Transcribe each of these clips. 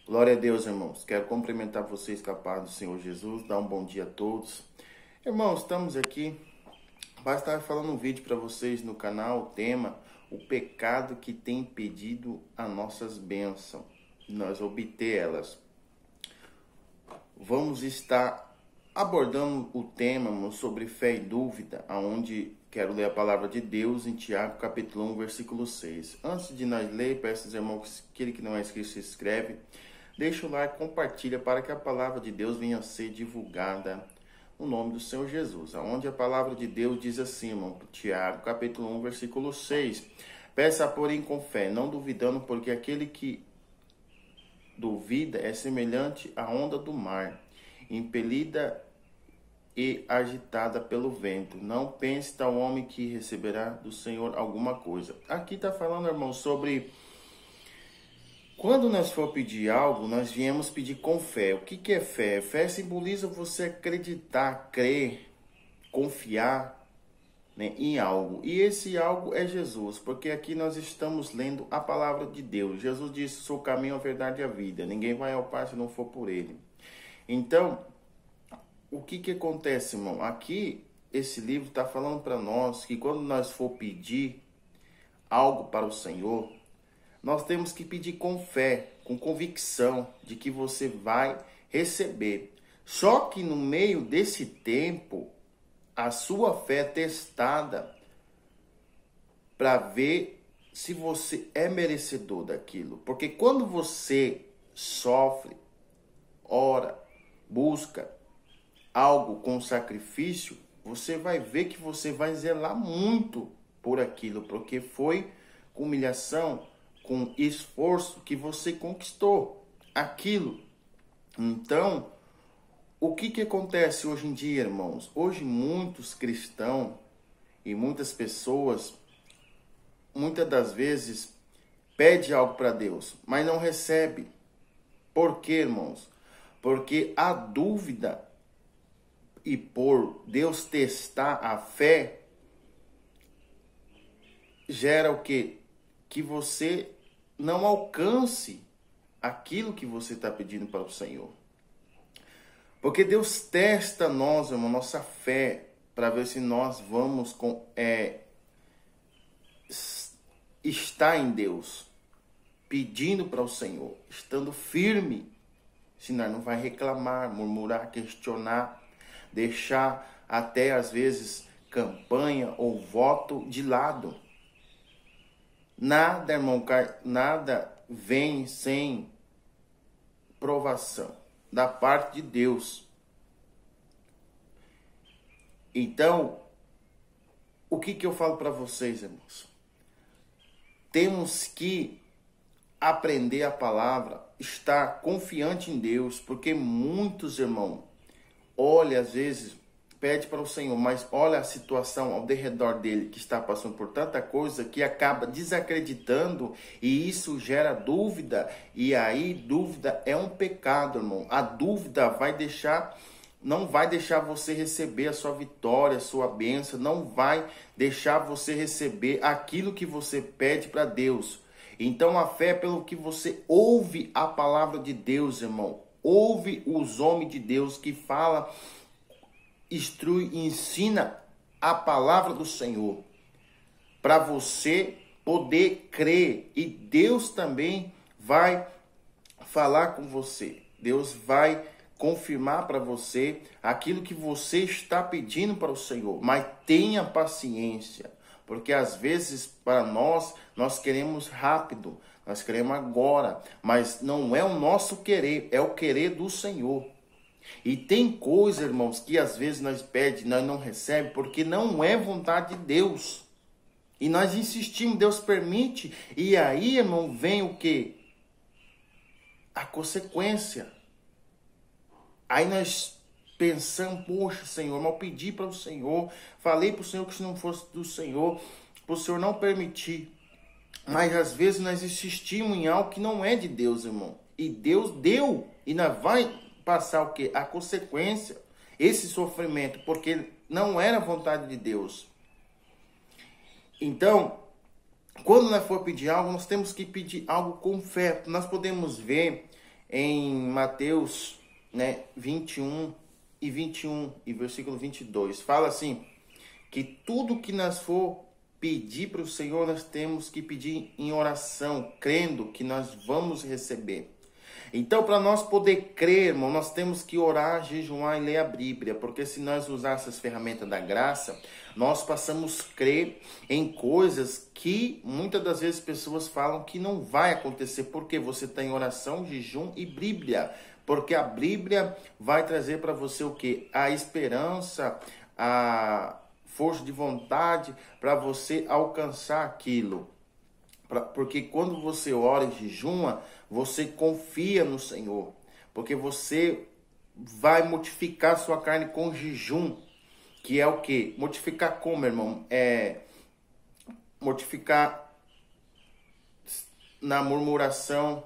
Glória a Deus, irmãos. Quero cumprimentar vocês com a paz do Senhor Jesus, dar um bom dia a todos. Irmãos, estamos aqui para estar falando um vídeo para vocês no canal, o tema, o pecado que tem impedido as nossas bênçãos, nós obter elas. Vamos estar abordando o tema, irmãos, sobre fé e dúvida, aonde quero ler a palavra de Deus em Tiago, capítulo 1, versículo 6. Antes de nós ler, peço aos irmãos que aquele que não é inscrito se inscreve, deixa o like, compartilha para que a palavra de Deus venha a ser divulgada no nome do Senhor Jesus. Onde a palavra de Deus diz assim, irmão, Tiago, capítulo 1, versículo 6. Peça, porém, com fé, não duvidando, porque aquele que duvida é semelhante à onda do mar, impelida e agitada pelo vento. Não pense tal homem que receberá do Senhor alguma coisa. Aqui está falando, irmão, sobre quando nós for pedir algo, nós viemos pedir com fé. O que é fé? Fé simboliza você acreditar, crer, confiar, né, em algo. E esse algo é Jesus, porque aqui nós estamos lendo a palavra de Deus. Jesus disse, sou o caminho, a verdade e a vida. Ninguém vai ao Pai se não for por Ele. Então, o que acontece, irmão? Aqui, esse livro está falando para nós que quando nós for pedir algo para o Senhor, nós temos que pedir com fé, com convicção de que você vai receber. Só que no meio desse tempo, a sua fé é testada para ver se você é merecedor daquilo. Porque quando você sofre, ora, busca algo com sacrifício, você vai ver que você vai zelar muito por aquilo, porque foi com humilhação, com esforço que você conquistou aquilo. Então, o que acontece hoje em dia, irmãos? Hoje muitos cristãos e muitas pessoas, muitas das vezes, pedem algo para Deus, mas não recebe. Por quê, irmãos? Porque a dúvida e por Deus testar a fé, gera o quê? Que você não alcance aquilo que você está pedindo para o Senhor. Porque Deus testa nós, irmão, nossa fé, para ver se nós vamos estar em Deus, pedindo para o Senhor, estando firme, senão não vai reclamar, murmurar, questionar, deixar até às vezes campanha ou voto de lado. Nada, irmão, nada vem sem provação da parte de Deus. Então, o que eu falo para vocês, irmãos? Temos que aprender a palavra, estar confiante em Deus, porque muitos, irmãos, olha, às vezes, pede para o Senhor, mas olha a situação ao redor dele, que está passando por tanta coisa, que acaba desacreditando, e isso gera dúvida, e aí dúvida é um pecado, irmão. A dúvida não vai deixar você receber a sua vitória, a sua bênção, não vai deixar você receber aquilo que você pede para Deus. Então a fé é pelo que você ouve a palavra de Deus, irmão. Ouve os homens de Deus que falam, instrui e ensina a palavra do Senhor, para você poder crer, e Deus também vai falar com você. Deus vai confirmar para você aquilo que você está pedindo para o Senhor, mas tenha paciência, porque às vezes para nós queremos rápido, nós queremos agora, mas não é o nosso querer, é o querer do Senhor. E tem coisa, irmãos, que às vezes nós pedimos, nós não recebemos, porque não é vontade de Deus. E nós insistimos, Deus permite, e aí, irmão, vem o quê? A consequência. Aí nós pensamos, poxa, Senhor, mas eu pedi para o Senhor, falei para o Senhor que se não fosse do Senhor, para o Senhor não permitir. Mas às vezes nós insistimos em algo que não é de Deus, irmão. E Deus deu, e nós vai passar o quê? A consequência, esse sofrimento, porque não era vontade de Deus. Então, quando nós for pedir algo, nós temos que pedir algo com fé. Nós podemos ver em Mateus, né, 21 e versículo 22. Fala assim, que tudo que nós for pedir para o Senhor, nós temos que pedir em oração, crendo que nós vamos receber. Então, para nós poder crer, irmão, nós temos que orar, jejuar e ler a Bíblia, porque se nós usarmos essas ferramentas da graça, nós passamos a crer em coisas que muitas das vezes pessoas falam que não vai acontecer, porque você está em oração, jejum e Bíblia, porque a Bíblia vai trazer para você o quê? A esperança, a força de vontade para você alcançar aquilo. Porque quando você ora e jejuma, você confia no Senhor. Porque você vai mortificar sua carne com jejum. Que é o quê? Mortificar como, irmão? É mortificar na murmuração.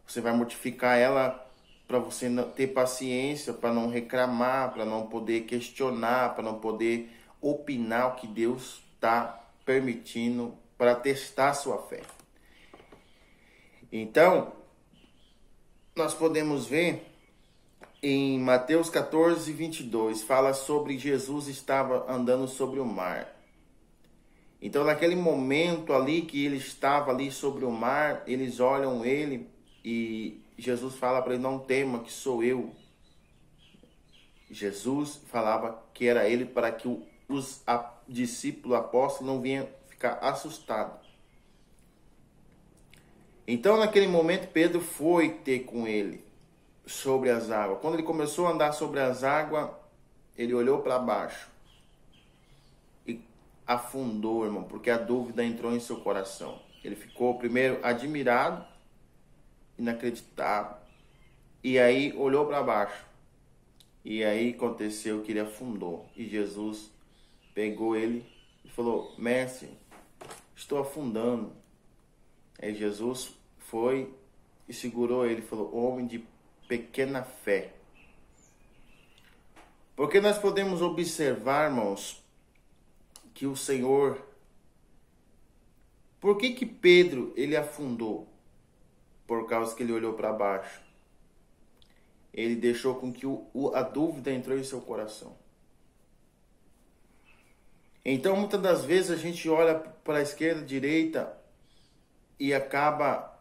Você vai mortificar ela para você ter paciência, para não reclamar, para não poder questionar, para não poder opinar o que Deus está permitindo para testar sua fé. Então, nós podemos ver em Mateus 14, 22, fala sobre Jesus estava andando sobre o mar. Então, naquele momento ali que ele estava ali sobre o mar, eles olham ele e Jesus fala para ele, não tema que sou eu. Jesus falava que era ele para que os discípulos apóstolos não vinham ficar assustados. Então, naquele momento, Pedro foi ter com ele sobre as águas. Quando ele começou a andar sobre as águas, ele olhou para baixo e afundou, irmão, porque a dúvida entrou em seu coração. Ele ficou primeiro admirado, inacreditável, e aí olhou para baixo. E aí aconteceu que ele afundou. E Jesus pegou ele e falou, mestre, estou afundando. Aí Jesus foi e segurou ele e falou, homem de pequena fé. Porque nós podemos observar, irmãos, que o Senhor... Por que Pedro ele afundou? Por causa que ele olhou para baixo. Ele deixou com que a dúvida entrou em seu coração. Então, muitas das vezes a gente olha para a esquerda, direita e acaba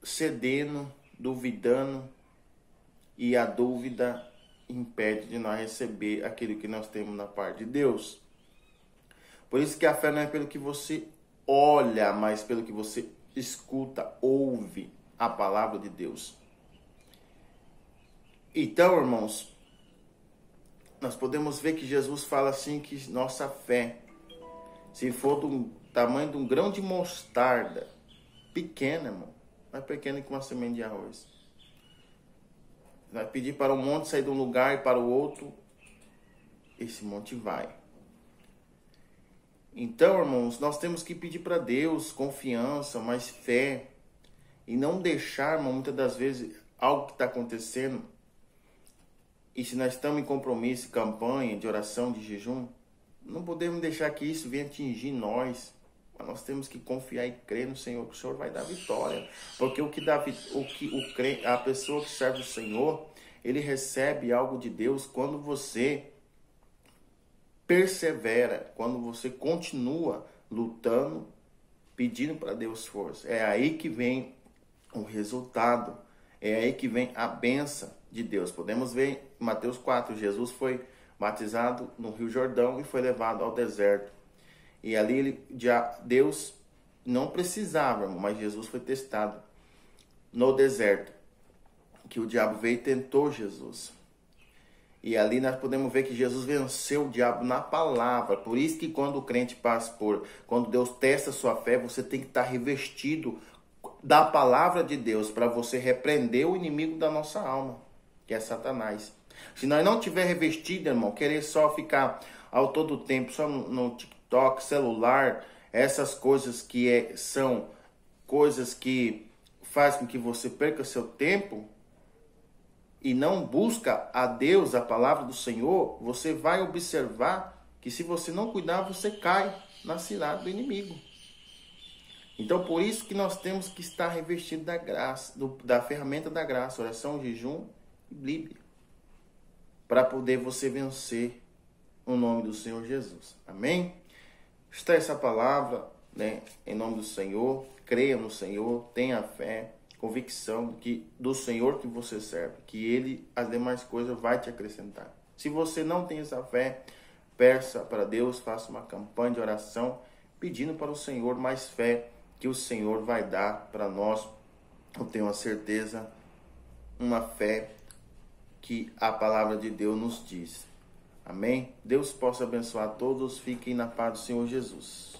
cedendo, duvidando, e a dúvida impede de nós receber aquilo que nós temos na parte de Deus. Por isso que a fé não é pelo que você olha, mas pelo que você escuta, ouve a palavra de Deus. Então, irmãos, nós podemos ver que Jesus fala assim que nossa fé, se for do tamanho de um grão de mostarda, pequena, irmão, mais pequena que uma semente de arroz. Vai pedir para um monte sair de um lugar e para o outro, esse monte vai. Então, irmãos, nós temos que pedir para Deus confiança, mais fé, e não deixar, irmão, muitas das vezes, algo que está acontecendo. E se nós estamos em compromisso, campanha de oração, de jejum, não podemos deixar que isso venha atingir nós. Mas nós temos que confiar e crer no Senhor, que o Senhor vai dar vitória. Porque a pessoa que serve o Senhor, ele recebe algo de Deus quando você persevera, quando você continua lutando, pedindo para Deus força. É aí que vem o resultado. É aí que vem a bênção de Deus. Podemos ver em Mateus 4, Jesus foi batizado no Rio Jordão e foi levado ao deserto. E ali Deus não precisava, mas Jesus foi testado no deserto. Que o diabo veio e tentou Jesus. E ali nós podemos ver que Jesus venceu o diabo na palavra. Por isso que quando o crente passa quando Deus testa a sua fé, você tem que estar revestido da palavra de Deus para você repreender o inimigo da nossa alma, que é Satanás. Se nós não tiver revestido, irmão, querer só ficar ao todo tempo só no TikTok, celular, essas coisas que são coisas que fazem com que você perca seu tempo e não busca a Deus, a palavra do Senhor, você vai observar que se você não cuidar, você cai na cilada do inimigo. Então, por isso que nós temos que estar revestido da graça, da ferramenta da graça, oração, jejum e Bíblia, para poder você vencer o nome do Senhor Jesus. Amém? Está essa palavra, né, em nome do Senhor. Creia no Senhor, tenha fé, convicção do Senhor que você serve, que Ele, as demais coisas, vai te acrescentar. Se você não tem essa fé, peça para Deus, faça uma campanha de oração, pedindo para o Senhor mais fé, que o Senhor vai dar para nós. Eu tenho a certeza, uma fé que a palavra de Deus nos diz. Amém? Deus possa abençoar todos. Fiquem na paz do Senhor Jesus.